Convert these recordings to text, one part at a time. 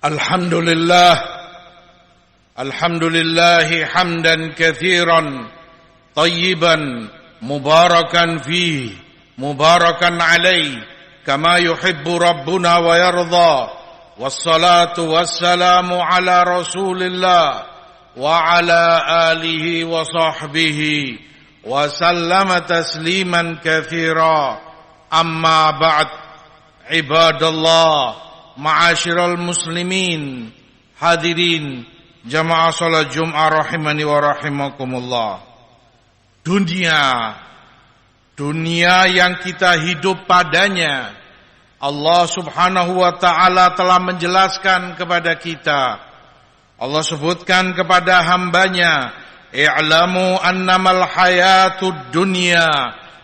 Alhamdulillah hamdan katsiran tayyiban mubarakan fihi mubarakan alaihi kama yuhibbu rabbuna wa yarda. Wassalatu wassalamu ala Rasulillah wa ala alihi wa sahbihi wa sallama tasliman katsira. Amma ba'd. Ibadallah, ma'asyiral muslimin, hadirin jamaah salat Jumat rahimani wa rahimakumullah. Dunia yang kita hidup padanya, Allah Subhanahu wa ta'ala telah menjelaskan kepada kita. Allah sebutkan kepada hambanya, i'lamu annamal hayatud dunya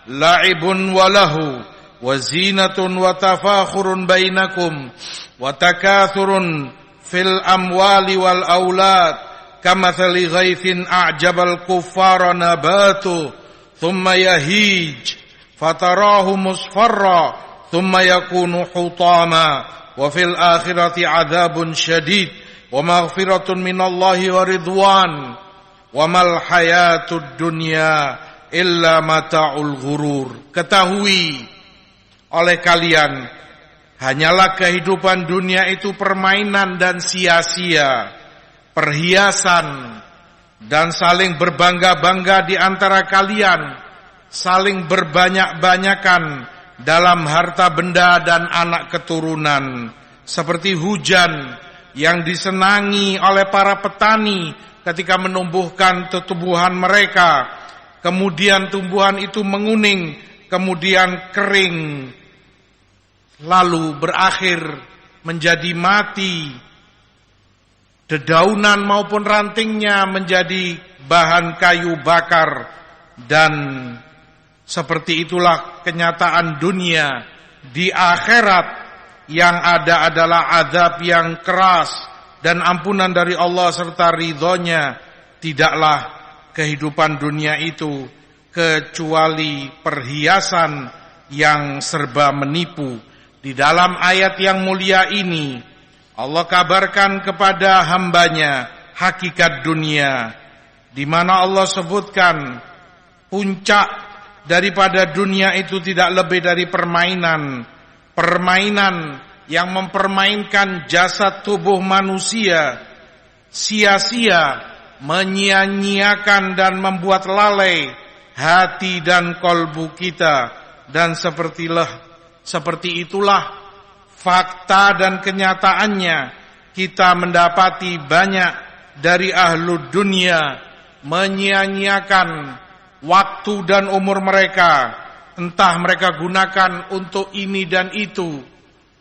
la'ibun walahu wa zinatun wa tafakhurun bainakum wa takathurun fil amwali wal aulad kamathali ghaithin a'jabal kuffara nabatu thumma yahij fatarahu musfarra thumma yakunu hutama wa fil akhirati adzabun syadid wa maghfiratun minallahi wa ridwan wa mal hayatud dunya illa mata'ul ghurur. Ketahui oleh kalian, hanyalah kehidupan dunia itu permainan dan sia-sia, perhiasan, dan saling berbangga-bangga di antara kalian, saling berbanyak-banyakan dalam harta benda dan anak keturunan, seperti hujan yang disenangi oleh para petani ketika menumbuhkan tumbuhan mereka, kemudian tumbuhan itu menguning, kemudian kering, lalu berakhir menjadi mati. Dedaunan maupun rantingnya menjadi bahan kayu bakar. Dan seperti itulah kenyataan dunia. Di akhirat yang ada adalah azab yang keras dan ampunan dari Allah serta ridhonya. Tidaklah kehidupan dunia itu kecuali perhiasan yang serba menipu. Di dalam ayat yang mulia ini, Allah kabarkan kepada hambanya hakikat dunia, di mana Allah sebutkan puncak daripada dunia itu tidak lebih dari permainan yang mempermainkan jasad tubuh manusia, sia-sia, menyia-nyiakan dan membuat lalai hati dan kolbu kita. Dan seperti itulah fakta dan kenyataannya. Kita mendapati banyak dari ahlu dunia menyia-nyiakan waktu dan umur mereka, entah mereka gunakan untuk ini dan itu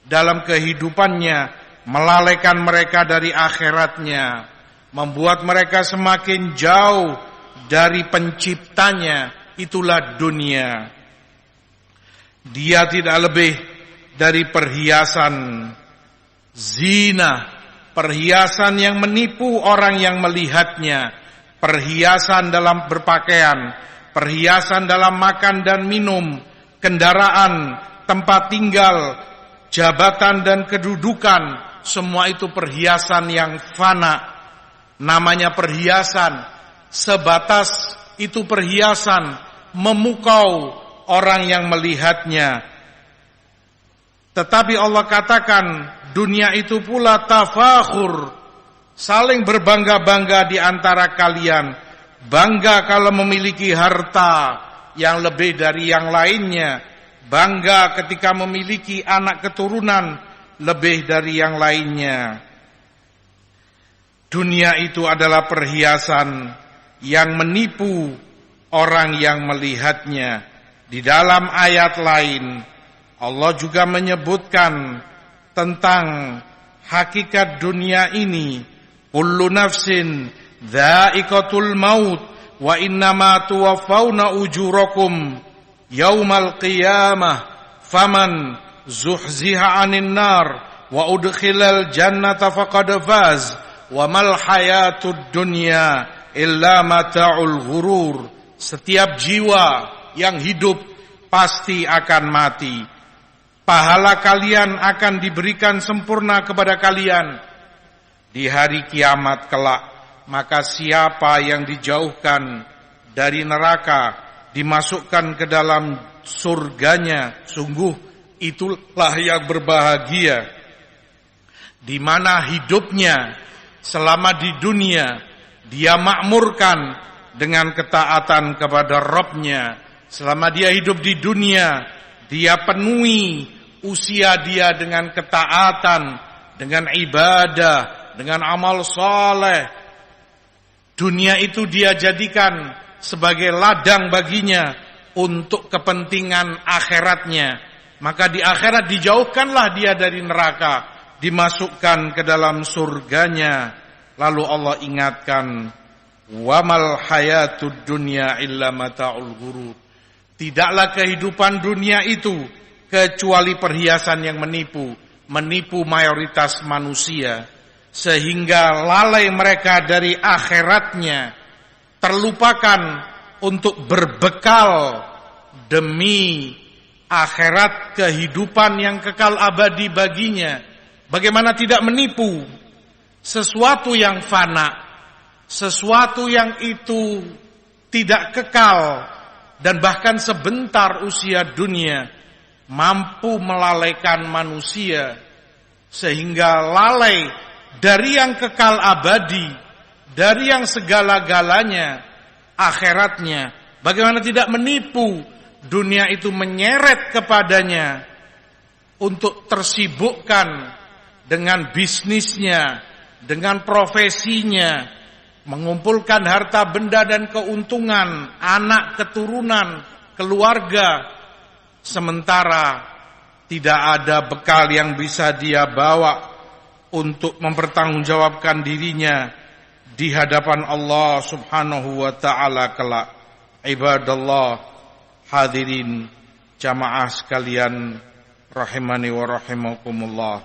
dalam kehidupannya, melalaikan mereka dari akhiratnya, membuat mereka semakin jauh dari penciptanya. Itulah dunia. Dia tidak lebih dari perhiasan zina, perhiasan yang menipu orang yang melihatnya, perhiasan dalam berpakaian, perhiasan dalam makan dan minum, kendaraan, tempat tinggal, jabatan dan kedudukan. Semua itu perhiasan yang fana. Namanya perhiasan, sebatas itu perhiasan, memukau orang yang melihatnya. Tetapi Allah katakan dunia itu pula tafakhur, saling berbangga-bangga di antara kalian. Bangga kalau memiliki harta yang lebih dari yang lainnya, bangga ketika memiliki anak keturunan lebih dari yang lainnya. Dunia itu adalah perhiasan yang menipu orang yang melihatnya. Di dalam ayat lain, Allah juga menyebutkan tentang hakikat dunia ini. Kullu nafsin dha'iqatul maut wa innama tuwaffawna ujurakum yaumal qiyamah faman zuhziha 'anil nar wa udkhilal jannata faqad faz wa mal hayatud dunya illa mata'ul ghurur. Setiap jiwa yang hidup pasti akan mati. Pahala kalian akan diberikan sempurna kepada kalian di hari kiamat kelak, maka siapa yang dijauhkan dari neraka dimasukkan ke dalam surganya, sungguh itulah yang berbahagia, di mana hidupnya selama di dunia dia makmurkan dengan ketaatan kepada Rabb-Nya. Selama dia hidup di dunia, dia penuhi usia dia dengan ketaatan, dengan ibadah, dengan amal saleh. Dunia itu dia jadikan sebagai ladang baginya untuk kepentingan akhiratnya. Maka di akhirat dijauhkanlah dia dari neraka, dimasukkan ke dalam surganya. Lalu Allah ingatkan, "Wamal hayatud dunya illa mata'ul ghurur." Tidaklah kehidupan dunia itu kecuali perhiasan yang menipu mayoritas manusia, sehingga lalai mereka dari akhiratnya, terlupakan untuk berbekal demi akhirat kehidupan yang kekal abadi baginya. Bagaimana tidak menipu sesuatu yang fana, sesuatu yang itu tidak kekal, dan bahkan sebentar usia dunia mampu melalaikan manusia sehingga lalai dari yang kekal abadi, dari yang segala-galanya, akhiratnya. Bagaimana tidak menipu, dunia itu menyeret kepadanya untuk tersibukkan dengan bisnisnya, dengan profesinya, mengumpulkan harta benda dan keuntungan, anak, keturunan, keluarga, sementara tidak ada bekal yang bisa dia bawa untuk mempertanggungjawabkan dirinya di hadapan Allah Subhanahu wa taala kelak. Ibadallah, hadirin jamaah sekalian rahimani wa rahimakumullah.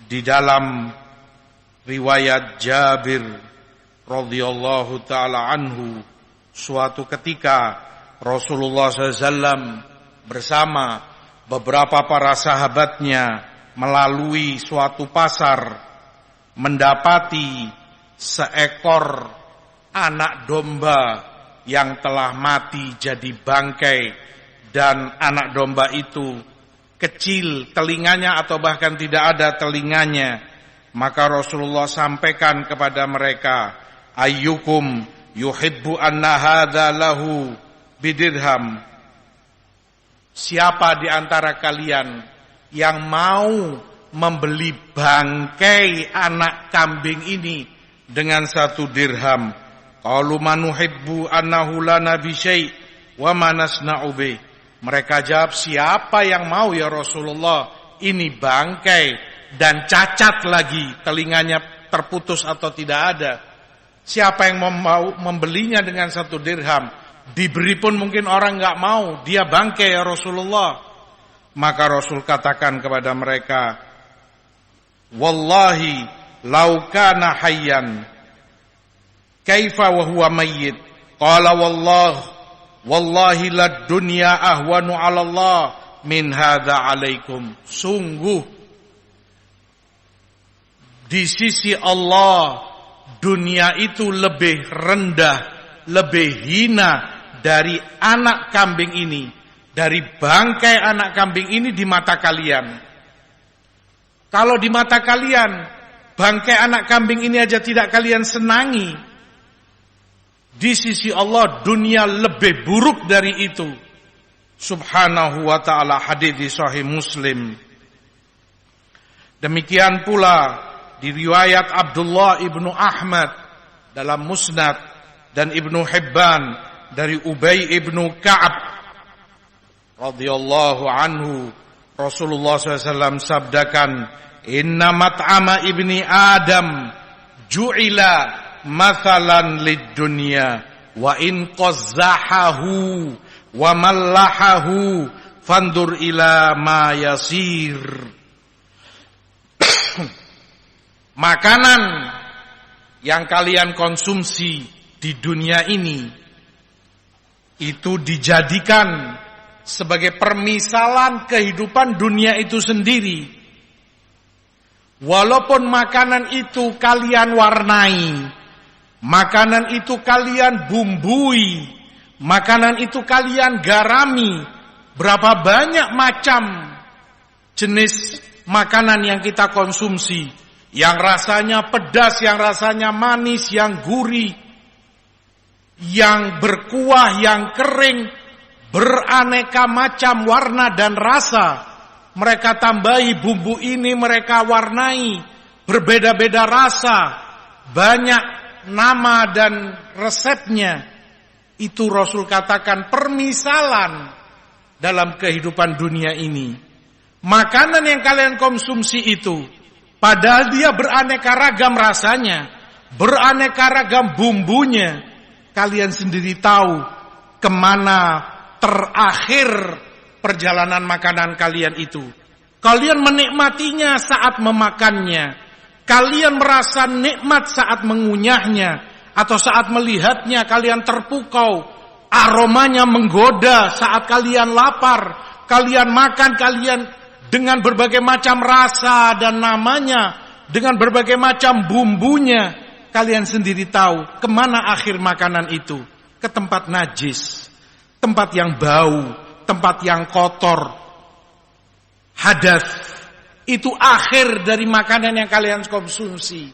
Di dalam riwayat Jabir radhiyallahu taala anhu, suatu ketika Rasulullah SAW bersama beberapa para sahabatnya melalui suatu pasar, mendapati seekor anak domba yang telah mati jadi bangkai, dan anak domba itu kecil telinganya atau bahkan tidak ada telinganya. Maka Rasulullah sampaikan kepada mereka, ayyukum yuhibbu anna hadza lahu bidirham. Siapa di antara kalian yang mau membeli bangkai anak kambing ini dengan 1 dirham? Qalu manuhibbu annahu lana bi syai' wa ma nasna'u bih. Mereka jawab, siapa yang mau ya Rasulullah, ini bangkai dan cacat lagi, telinganya terputus atau tidak ada. Siapa yang mau membelinya dengan 1 dirham? Diberi pun mungkin orang nggak mau, dia bangkai ya Rasulullah. Maka Rasul katakan kepada mereka, wallahi lau kana hayyan kaifa wa huwa mayyit. Qala wallahi lad dunya ahwanu 'ala Allah min hadza 'alaikum. Sungguh di sisi Allah dunia itu lebih rendah, lebih hina dari anak kambing ini, dari bangkai anak kambing ini di mata kalian. Kalau di mata kalian bangkai anak kambing ini aja tidak kalian senangi, di sisi Allah dunia lebih buruk dari itu. Subhanahu wa ta'ala. Hadis di Sahih Muslim. Demikian pula di riwayat Abdullah ibnu Ahmad dalam Musnad dan Ibnu Hibban dari Ubay ibnu Ka'ab radhiyallahu anhu, Rasulullah SAW sabdakan, inna mat'ama ibni Adam ju'ila mathalan lid dunya wa in qazzahahu wa mallahahu fandur ila ma yasir. Makanan yang kalian konsumsi di dunia ini itu dijadikan sebagai permisalan kehidupan dunia itu sendiri. Walaupun makanan itu kalian warnai, makanan itu kalian bumbui, makanan itu kalian garami, berapa banyak macam jenis makanan yang kita konsumsi, yang rasanya pedas, yang rasanya manis, yang gurih, yang berkuah, yang kering, beraneka macam warna dan rasa. Mereka tambahi bumbu ini, mereka warnai, berbeda-beda rasa, banyak nama dan resepnya. Itu Rasul katakan permisalan dalam kehidupan dunia ini. Makanan yang kalian konsumsi itu, padahal dia beraneka ragam rasanya, beraneka ragam bumbunya, kalian sendiri tahu kemana terakhir perjalanan makanan kalian itu. Kalian menikmatinya saat memakannya. Kalian merasa nikmat saat mengunyahnya. Atau saat melihatnya kalian terpukau. Aromanya menggoda saat kalian lapar. Kalian makan, kalian dengan berbagai macam rasa dan namanya. Dengan berbagai macam bumbunya. Kalian sendiri tahu kemana akhir makanan itu. Ke tempat najis. Tempat yang bau. Tempat yang kotor, hadas, itu akhir dari makanan yang kalian konsumsi.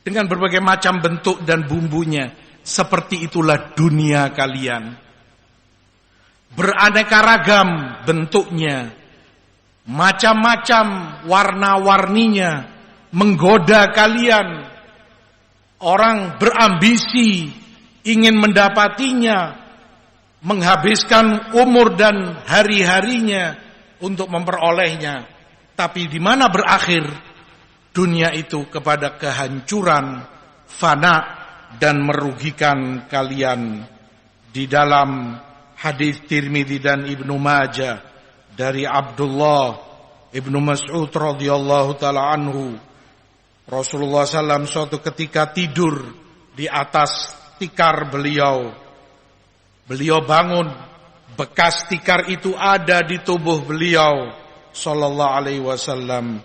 Dengan berbagai macam bentuk dan bumbunya. Seperti itulah dunia kalian. Beraneka ragam bentuknya. Macam-macam warna-warninya. Menggoda kalian. Orang berambisi ingin mendapatinya. Menghabiskan umur dan hari-harinya untuk memperolehnya. Tapi di mana berakhir dunia itu? Kepada kehancuran, fana, dan merugikan kalian. Di dalam hadis Tirmidzi dan Ibnu Majah dari Abdullah Ibnu Mas'ud radhiyallahu taala anhu, Rasulullah SAW suatu ketika tidur di atas tikar beliau. Beliau bangun, bekas tikar itu ada di tubuh beliau sallallahu alaihi wasallam.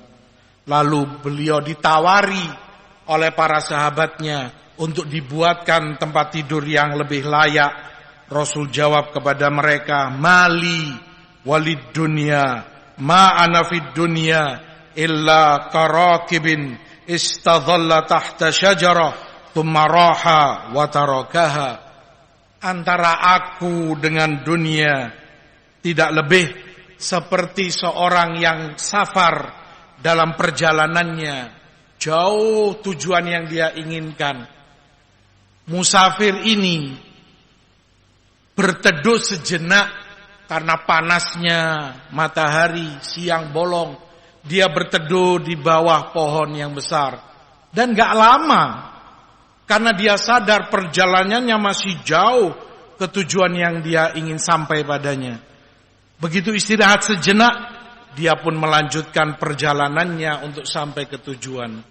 Lalu beliau ditawari oleh para sahabatnya untuk dibuatkan tempat tidur yang lebih layak. Rasul jawab kepada mereka, "Mali walid dunya, ma ana fid dunya illa karakibin istadhalla tahta syajarah thumma raha wa tarakaha." Antara aku dengan dunia tidak lebih seperti seorang yang safar dalam perjalanannya, jauh tujuan yang dia inginkan. Musafir ini berteduh sejenak karena panasnya matahari siang bolong. Dia berteduh di bawah pohon yang besar. Dan gak lama, karena dia sadar perjalanannya masih jauh ke tujuan yang dia ingin sampai padanya. Begitu istirahat sejenak, dia pun melanjutkan perjalanannya untuk sampai ke tujuan.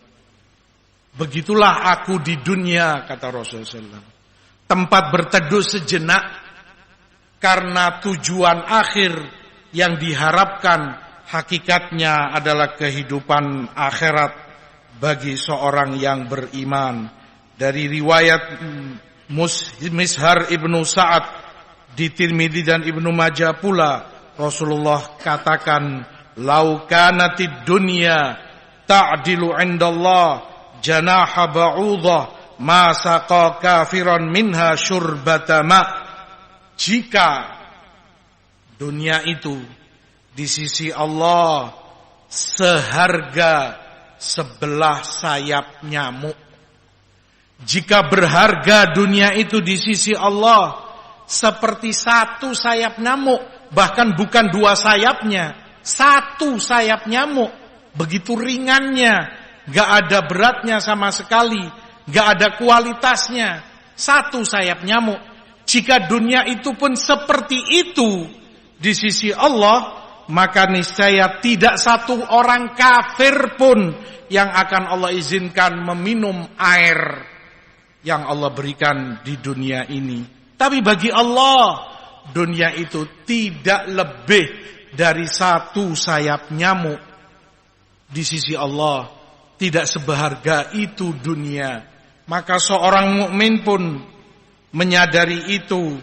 Begitulah aku di dunia, kata Rasulullah SAW. Tempat berteduh sejenak, karena tujuan akhir yang diharapkan hakikatnya adalah kehidupan akhirat bagi seorang yang beriman. Dari riwayat Mishar ibnu Sa'ad di Tirmidzi dan Ibnu Majah pula, Rasulullah katakan, "Lau kanatid dunya ta'dilu 'indallah janaha ba'udah ma saqa kafiran minha syurbata ma'." Jika dunia itu di sisi Allah seharga sebelah sayap nyamuk, jika berharga dunia itu di sisi Allah seperti satu sayap nyamuk, bahkan bukan dua sayapnya, satu sayap nyamuk, begitu ringannya, gak ada beratnya sama sekali, gak ada kualitasnya, satu sayap nyamuk. Jika dunia itu pun seperti itu di sisi Allah, maka niscaya tidak satu orang kafir pun yang akan Allah izinkan meminum air yang Allah berikan di dunia ini. Tapi bagi Allah, dunia itu tidak lebih dari satu sayap nyamuk. Di sisi Allah, tidak seberharga itu dunia. Maka seorang mukmin pun menyadari itu,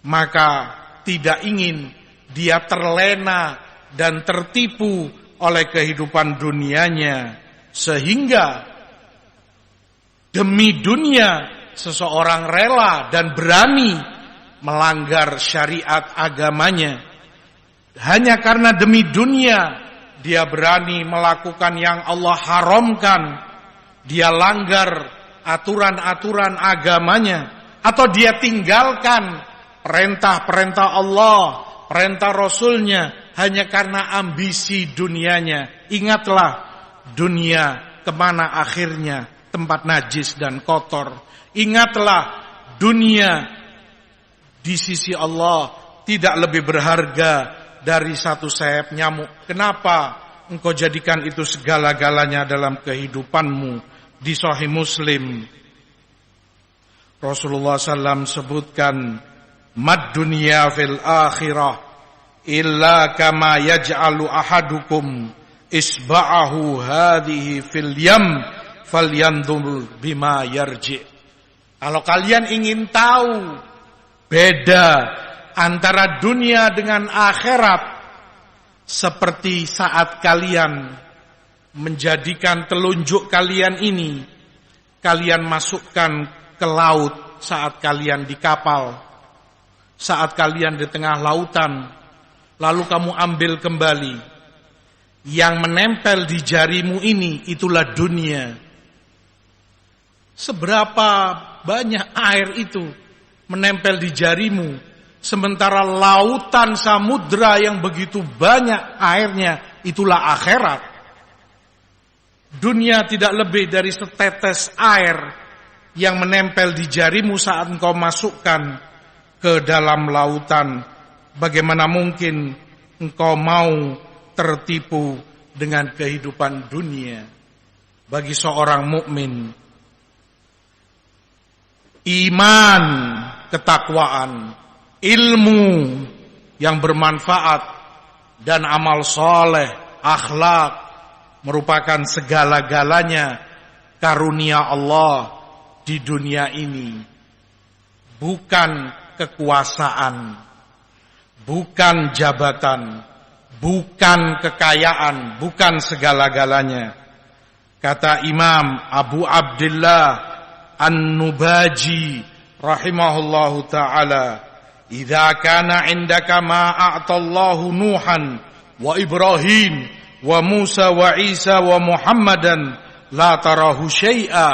maka tidak ingin dia terlena dan tertipu oleh kehidupan dunianya, sehingga demi dunia seseorang rela dan berani melanggar syariat agamanya. Hanya karena demi dunia dia berani melakukan yang Allah haramkan, dia langgar aturan-aturan agamanya, atau dia tinggalkan perintah-perintah Allah, perintah Rasulnya, hanya karena ambisi dunianya. Ingatlah, dunia kemana akhirnya? Tempat najis dan kotor. Ingatlah, dunia di sisi Allah tidak lebih berharga dari satu sayap nyamuk. Kenapa engkau jadikan itu segala-galanya dalam kehidupanmu? Di Sahih Muslim, Rasulullah SAW sebutkan, mad dunya fil akhirah illa kama yaj'alu ahadukum isba'ahu hadhihi fil yam falyanzur bima yarji. Kalau kalian ingin tahu beda antara dunia dengan akhirat, seperti saat kalian menjadikan telunjuk kalian ini, kalian masukkan ke laut saat kalian di kapal, saat kalian di tengah lautan, lalu kamu ambil kembali. Yang menempel di jarimu ini, itulah dunia. Seberapa banyak air itu menempel di jarimu, sementara lautan samudra yang begitu banyak airnya, itulah akhirat. Dunia tidak lebih dari setetes air yang menempel di jarimu saat engkau masukkan ke dalam lautan. Bagaimana mungkin engkau mau tertipu dengan kehidupan dunia? Bagi seorang mukmin, iman, ketakwaan, ilmu yang bermanfaat, dan amal soleh, akhlak merupakan segala-galanya karunia Allah di dunia ini. Bukan kekuasaan, bukan jabatan, bukan kekayaan, bukan segala-galanya. Kata Imam Abu Abdullah An-Nubaji rahimahullahu ta'ala, idza kana indaka ma a'tallahu Nuhan wa Ibrahim wa Musa wa Isa wa Muhammadan la tarahu syai'a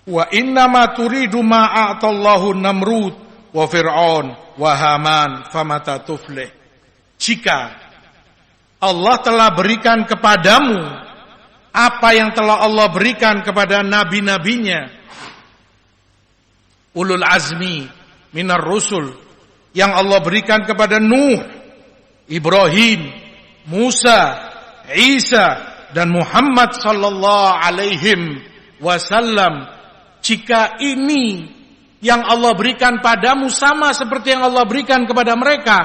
wa innama turidu ma a'tallahu Namrud wa Fir'aun wa Haman famata tuflih. Jika Allah telah berikan kepadamu apa yang telah Allah berikan kepada nabi-nabinya, ulul azmi minar rusul, yang Allah berikan kepada Nuh, Ibrahim, Musa, Isa, dan Muhammad sallallahu alaihim wasallam, jika ini yang Allah berikan padamu sama seperti yang Allah berikan kepada mereka,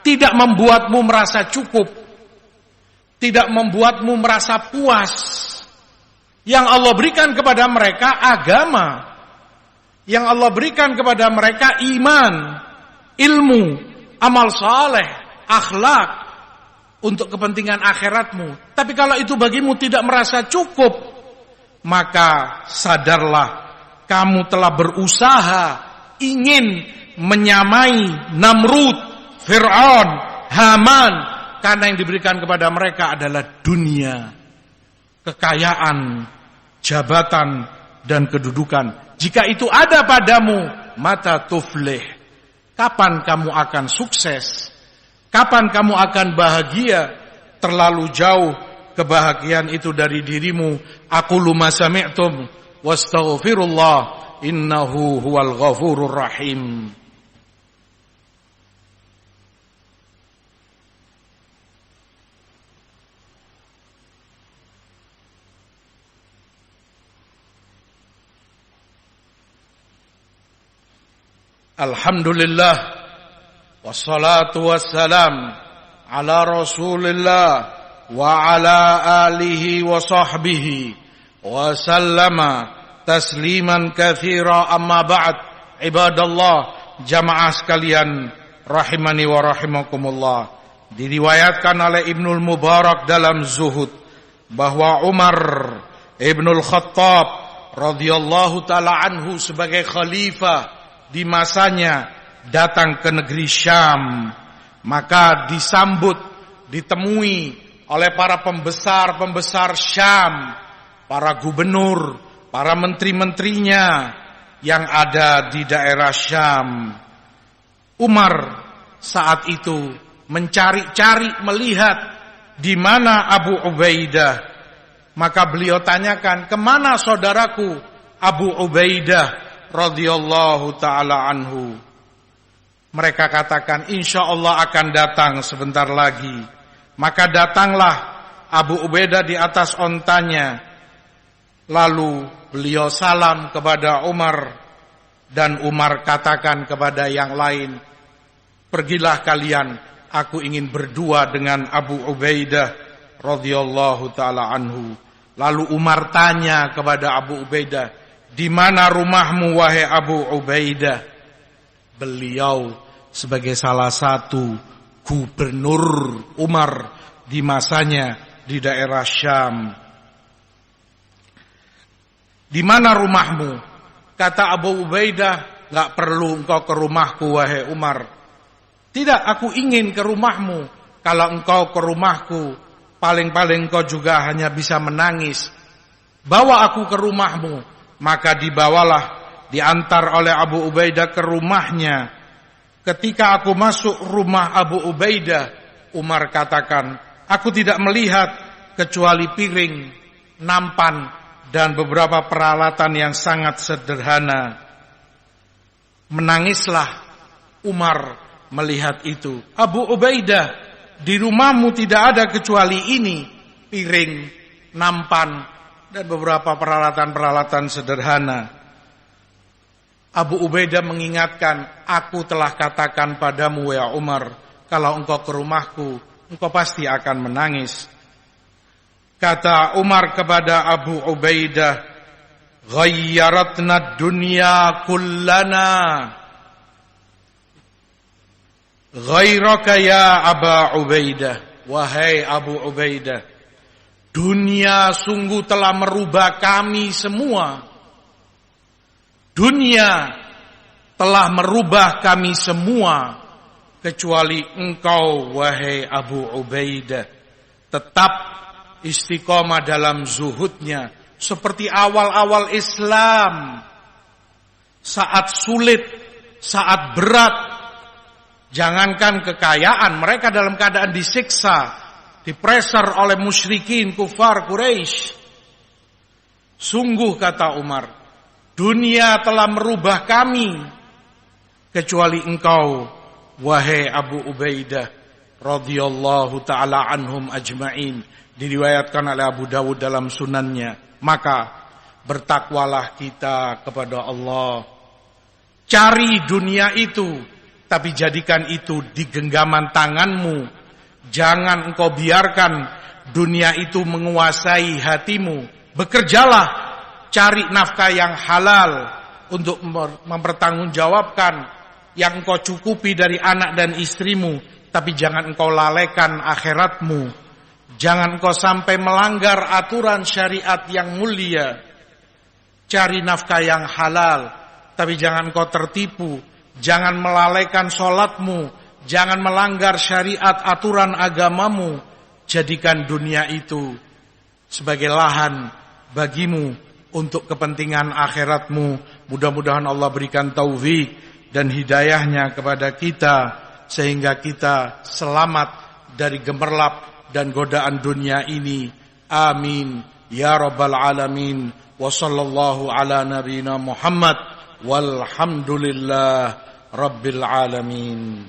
tidak membuatmu merasa cukup, tidak membuatmu merasa puas. Yang Allah berikan kepada mereka agama, yang Allah berikan kepada mereka iman, ilmu, amal saleh, akhlak, untuk kepentingan akhiratmu. Tapi kalau itu bagimu tidak merasa cukup, maka sadarlah kamu telah berusaha ingin menyamai Namrud, Fir'aun, Haman, karena yang diberikan kepada mereka adalah dunia, kekayaan, jabatan, dan kedudukan. Jika itu ada padamu, mata tuflih. Kapan kamu akan sukses? Kapan kamu akan bahagia? Terlalu jauh kebahagiaan itu dari dirimu. Aqulu ma sami'tum wastaghfirullah innahu huwal ghafurur rahim. Alhamdulillah wassalatu wassalam ala Rasulillah wa ala alihi wa sahbihi wa sallama tasliman katsira, amma ba'd. Ibadallah, jamaah sekalian rahimani wa rahimakumullah. Diriwayatkan oleh Ibnul Mubarak dalam Zuhud bahwa Umar Ibnul Khattab radhiyallahu taala anhu sebagai khalifah di masanya datang ke negeri Syam, maka disambut, ditemui oleh para pembesar-pembesar Syam, para gubernur, para menteri-menterinya yang ada di daerah Syam. Umar saat itu mencari-cari, melihat di mana Abu Ubaidah. Maka beliau tanyakan, kemana saudaraku Abu Ubaidah radhiyallahu taala anhu? Mereka katakan, insya Allah akan datang sebentar lagi. Maka datanglah Abu Ubaidah di atas ontanya. Lalu beliau salam kepada Umar, dan Umar katakan kepada yang lain, pergilah kalian, aku ingin berdua dengan Abu Ubaidah radhiyallahu taala anhu. Lalu Umar tanya kepada Abu Ubaidah, di mana rumahmu wahai Abu Ubaidah? Beliau sebagai salah satu gubernur Umar di masanya di daerah Syam. Di mana rumahmu? Kata Abu Ubaidah, enggak perlu engkau ke rumahku wahai Umar. Tidak, aku ingin ke rumahmu. Kalau engkau ke rumahku, paling-paling engkau juga hanya bisa menangis. Bawa aku ke rumahmu. Maka dibawalah, diantar oleh Abu Ubaidah ke rumahnya. Ketika aku masuk rumah Abu Ubaidah, Umar katakan, aku tidak melihat kecuali piring, nampan, dan beberapa peralatan yang sangat sederhana. Menangislah Umar melihat itu. Abu Ubaidah, di rumahmu tidak ada kecuali ini, piring, nampan, dan beberapa peralatan-peralatan sederhana. Abu Ubaidah mengingatkan, aku telah katakan padamu ya Umar, kalau engkau ke rumahku, engkau pasti akan menangis. Kata Umar kepada Abu Ubaidah, ghayyaratna dunya kullana ghairaka ya Aba Ubaidah. Wahai Abu Ubaidah, dunia sungguh telah merubah kami semua. Dunia telah merubah kami semua, kecuali engkau wahai Abu Ubaidah. Tetap istiqomah dalam zuhudnya, seperti awal-awal Islam. Saat sulit, saat berat, jangankan kekayaan, mereka dalam keadaan disiksa, dipreser oleh musyrikin kufar Quraisy. Sungguh kata Umar, dunia telah merubah kami, kecuali engkau wahai Abu Ubaidah radhiyallahu taala anhum ajma'in. Diriwayatkan oleh Abu Dawud dalam sunannya. Maka bertakwalah kita kepada Allah. Cari dunia itu, tapi jadikan itu di genggaman tanganmu. Jangan engkau biarkan dunia itu menguasai hatimu. Bekerjalah, cari nafkah yang halal untuk mempertanggungjawabkan yang engkau cukupi dari anak dan istrimu. Tapi jangan engkau lalaikan akhiratmu. Jangan engkau sampai melanggar aturan syariat yang mulia. Cari nafkah yang halal, tapi jangan engkau tertipu. Jangan melalaikan sholatmu. Jangan melanggar syariat aturan agamamu. Jadikan dunia itu sebagai lahan bagimu untuk kepentingan akhiratmu. Mudah-mudahan Allah berikan taufik dan hidayahnya kepada kita, sehingga kita selamat dari gemerlap dan godaan dunia ini. Amin ya rabbal alamin. Wa sallallahu ala nabiyina Muhammad walhamdulillah rabbil alamin.